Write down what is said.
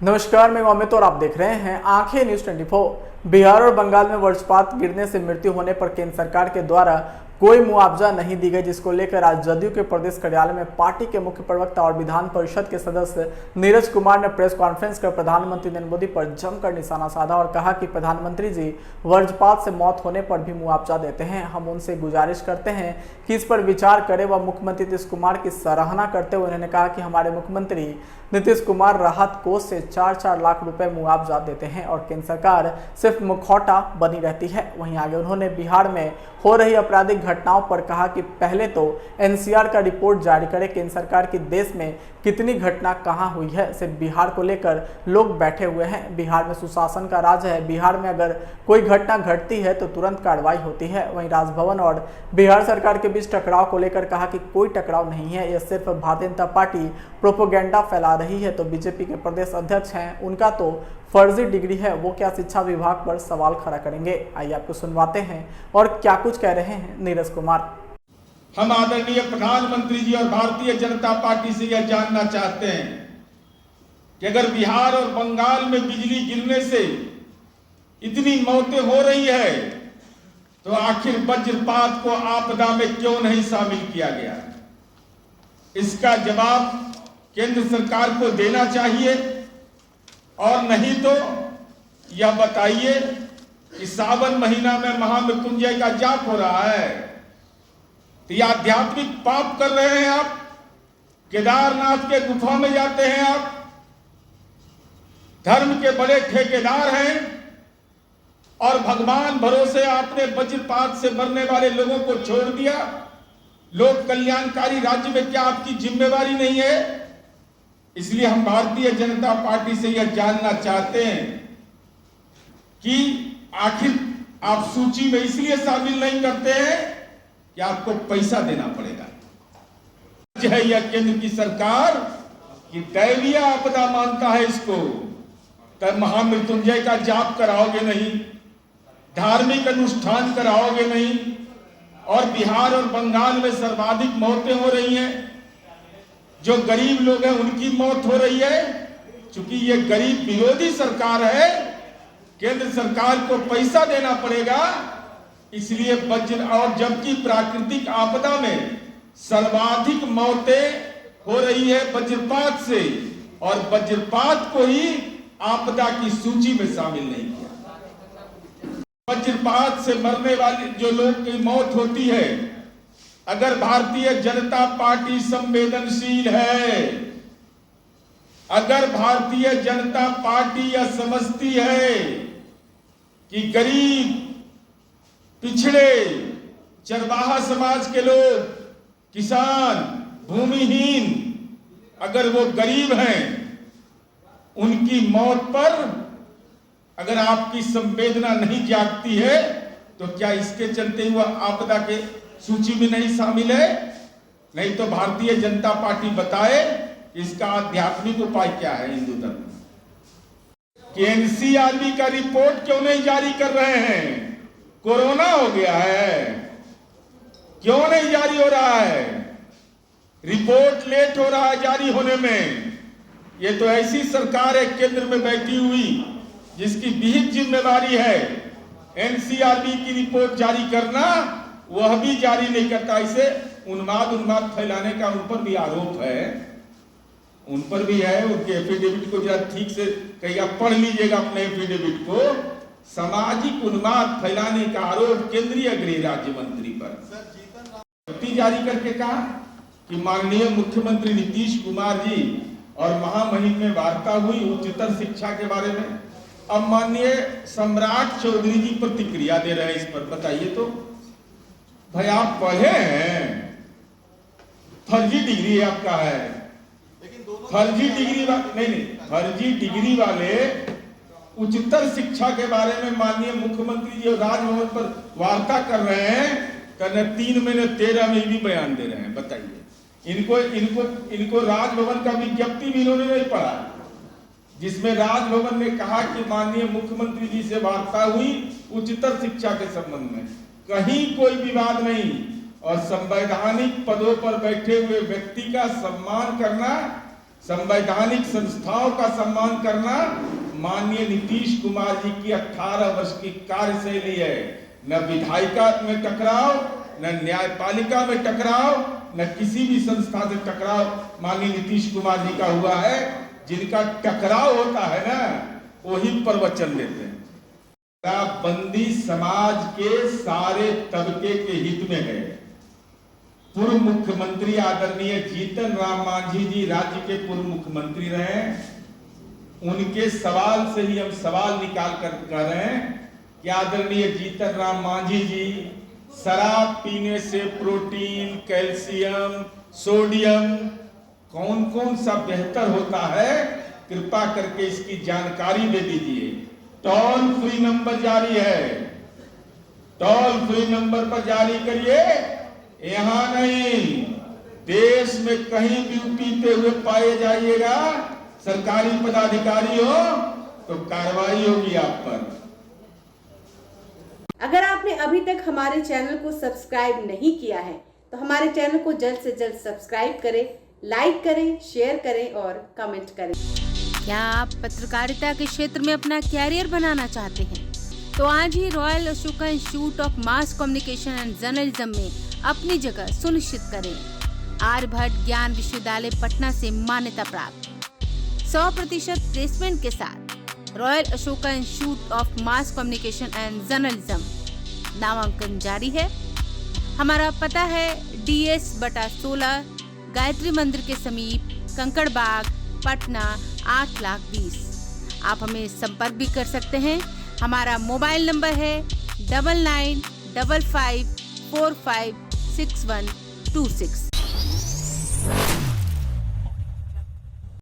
नमस्कार, मैं अमित और आप देख रहे हैं आंखें न्यूज 24। बिहार और बंगाल में वज्रपात गिरने से मृत्यु होने पर केंद्र सरकार के द्वारा कोई मुआवजा नहीं दी गई, जिसको लेकर आज जदयू के प्रदेश कार्यालय में पार्टी के मुख्य प्रवक्ता और विधान परिषद के सदस्य नीरज कुमार ने प्रेस कॉन्फ्रेंस कर प्रधानमंत्री नरेंद्र मोदी पर जमकर निशाना साधा और कहा कि प्रधानमंत्री जी वज्रपात से मौत होने पर भी मुआवजा देते हैं। हम उनसे गुजारिश करते हैं कि इस पर विचार करें। वह मुख्यमंत्री नीतीश कुमार की सराहना करते हुए उन्होंने कहा कि हमारे मुख्यमंत्री नीतीश कुमार राहत कोष से 4-4 लाख रुपए मुआवजा देते हैं और केंद्र सरकार सिर्फ मुखौटा बनी रहती है। वहीं आगे उन्होंने बिहार में हो रही आपराधिक घटनाओं पर कहा कि पहले तो एनसीआर का रिपोर्ट जारी करे, केंद्र सरकार की देश में कितनी घटना कहां हुई है, सिर्फ बिहार को लेकर लोग बैठे हुए हैं। बिहार में सुशासन का राज है। बिहार में अगर कोई घटना घटती है तो तुरंत कार्रवाई होती है। वहीं राजभवन और बिहार सरकार के बीच टकराव को लेकर कहा कि कोई टकराव नहीं है, यह सिर्फ भारतीय जनता पार्टी प्रोपेगेंडा फैला रही है। तो बीजेपी के प्रदेश अध्यक्ष हैं, उनका तो फर्जी डिग्री है, वो क्या शिक्षा विभाग पर सवाल खड़ा करेंगे। आइए आपको सुनवाते हैं और क्या कुछ कह रहे हैं नीरज कुमार। हम आदरणीय प्रधानमंत्री जी और भारतीय जनता पार्टी से यह जानना चाहते हैं कि अगर बिहार और बंगाल में बिजली गिरने से इतनी मौतें हो रही है तो आखिर वज्रपात को आपदा में क्यों नहीं शामिल किया गया। इसका जवाब केंद्र सरकार को देना चाहिए और नहीं तो यह बताइए कि सावन महीना में महामृत्युंजय का जाप हो रहा है तो यह आध्यात्मिक पाप कर रहे हैं आप। केदारनाथ के गुफा में जाते हैं आप, धर्म के बड़े ठेकेदार हैं और भगवान भरोसे आपने वज्रपात से मरने वाले लोगों को छोड़ दिया। लोक कल्याणकारी राज्य में क्या आपकी जिम्मेवारी नहीं है? इसलिए हम भारतीय जनता पार्टी से यह जानना चाहते हैं कि आखिर आप सूची में इसलिए शामिल नहीं करते हैं कि आपको पैसा देना पड़ेगा। है यह केंद्र की सरकार कि दैवीय आपदा मानता है इसको, तब महामृत्युंजय का जाप कराओगे नहीं, धार्मिक अनुष्ठान कराओगे नहीं, और बिहार और बंगाल में सर्वाधिक मौतें हो रही हैं। जो गरीब लोग हैं उनकी मौत हो रही है। चूंकि ये गरीब विरोधी सरकार है, केंद्र सरकार को पैसा देना पड़ेगा, इसलिए वज्र और जबकि प्राकृतिक आपदा में सर्वाधिक मौतें हो रही है वज्रपात से, और वज्रपात को ही आपदा की सूची में शामिल नहीं किया। वज्रपात से मरने वाले जो लोग की मौत होती है, अगर भारतीय जनता पार्टी संवेदनशील है, अगर भारतीय जनता पार्टी यह समझती है कि गरीब, पिछड़े, चरवाहा समाज के लोग, किसान, भूमिहीन, अगर वो गरीब हैं, उनकी मौत पर अगर आपकी संवेदना नहीं जागती है तो क्या इसके चलते हुआ आपदा के सूची में नहीं शामिल है? नहीं तो भारतीय जनता पार्टी बताए इसका आध्यात्मिक उपाय क्या है हिंदू धर्म में। कि एनसीआरबी का रिपोर्ट क्यों नहीं जारी कर रहे हैं? कोरोना हो गया है, क्यों नहीं जारी हो रहा है? रिपोर्ट लेट हो रहा है जारी होने में। ये तो ऐसी सरकार है केंद्र में बैठी हुई जिसकी विहित जिम्मेवारी है एनसीआरबी की रिपोर्ट जारी करना, वह भी जारी नहीं करता। इसे उन्माद फैलाने का उन पर भी आरोप है, उन पर भी है। उनके एफिडेविट को जरा ठीक से कहीं आप पढ़ लीजिएगा अपने एफिडेविट को। सामाजिक उन्माद फैलाने का आरोप केंद्रीय गृह राज्य मंत्री पर जारी करके कहा कि माननीय मुख्यमंत्री नीतीश कुमार जी और महामहिम में वार्ता हुई उच्चतर शिक्षा के बारे में। अब माननीय सम्राट चौधरी जी प्रतिक्रिया दे रहे हैं इस पर। बताइए तो भाई, आप पढ़े हैं, फर्जी डिग्री आपका है, फर्जी डिग्री नहीं, फर्जी डिग्री वाले उच्चतर शिक्षा के बारे में माननीय मुख्यमंत्री जी राजभवन पर वार्ता कर रहे हैं, करने 3 महीने 13 में भी बयान दे रहे हैं। बताइए, इनको राजभवन का विज्ञप्ति भी इन्होंने नहीं पढ़ा, जिसमें राजभवन ने कहा कि माननीय मुख्यमंत्री जी से वार्ता हुई उच्चतर शिक्षा के संबंध में। कहीं कोई विवाद नहीं, और संवैधानिक पदों पर बैठे हुए व्यक्ति का सम्मान करना संवैधानिक संस्थाओं का सम्मान करना माननीय नीतीश कुमार जी की 18 वर्ष की कार्यशैली है। न विधायिका में टकराव, न न्यायपालिका में टकराव, न किसी भी संस्था से टकराव माननीय नीतीश कुमार जी का हुआ है। जिनका टकराव होता है ना, वही प्रवचन देते हैं। शराबबंदी समाज के सारे तबके के हित में है। पूर्व मुख्यमंत्री आदरणीय जीतन राम मांझी जी राज्य के पूर्व मुख्यमंत्री रहे। उनके सवाल से ही हम सवाल निकाल कर कह रहे हैं कि आदरणीय जीतन राम मांझी जी, शराब पीने से प्रोटीन, कैल्शियम, सोडियम कौन कौन सा बेहतर होता है, कृपा करके इसकी जानकारी दे दीजिए। टोल फ्री नंबर जारी है, टोल फ्री नंबर पर जारी करिए। यहाँ नहीं, देश में कहीं भी पीते हुए पाए जाइएगा, सरकारी पदाधिकारी हो तो कार्रवाई होगी आप पर। अगर आपने अभी तक हमारे चैनल को सब्सक्राइब नहीं किया है तो हमारे चैनल को जल्द से जल्द सब्सक्राइब करें, लाइक करें, शेयर करें और कमेंट करें। क्या आप पत्रकारिता के क्षेत्र में अपना कैरियर बनाना चाहते हैं? तो आज ही royal Ashoka institute of mass communication and journalism में अपनी जगह सुनिश्चित करें। आर्यभट्ट ज्ञान विश्वविद्यालय पटना से मान्यता प्राप्त 100% प्लेसमेंट के साथ royal Ashoka institute of mass communication and journalism नामांकन जारी है। हमारा पता है DS/16 गायत्री मंदिर के समीप, कंकड़ बाग, पटना 8,20,000। आप हमें संपर्क भी कर सकते हैं। हमारा मोबाइल नंबर है 9955456126।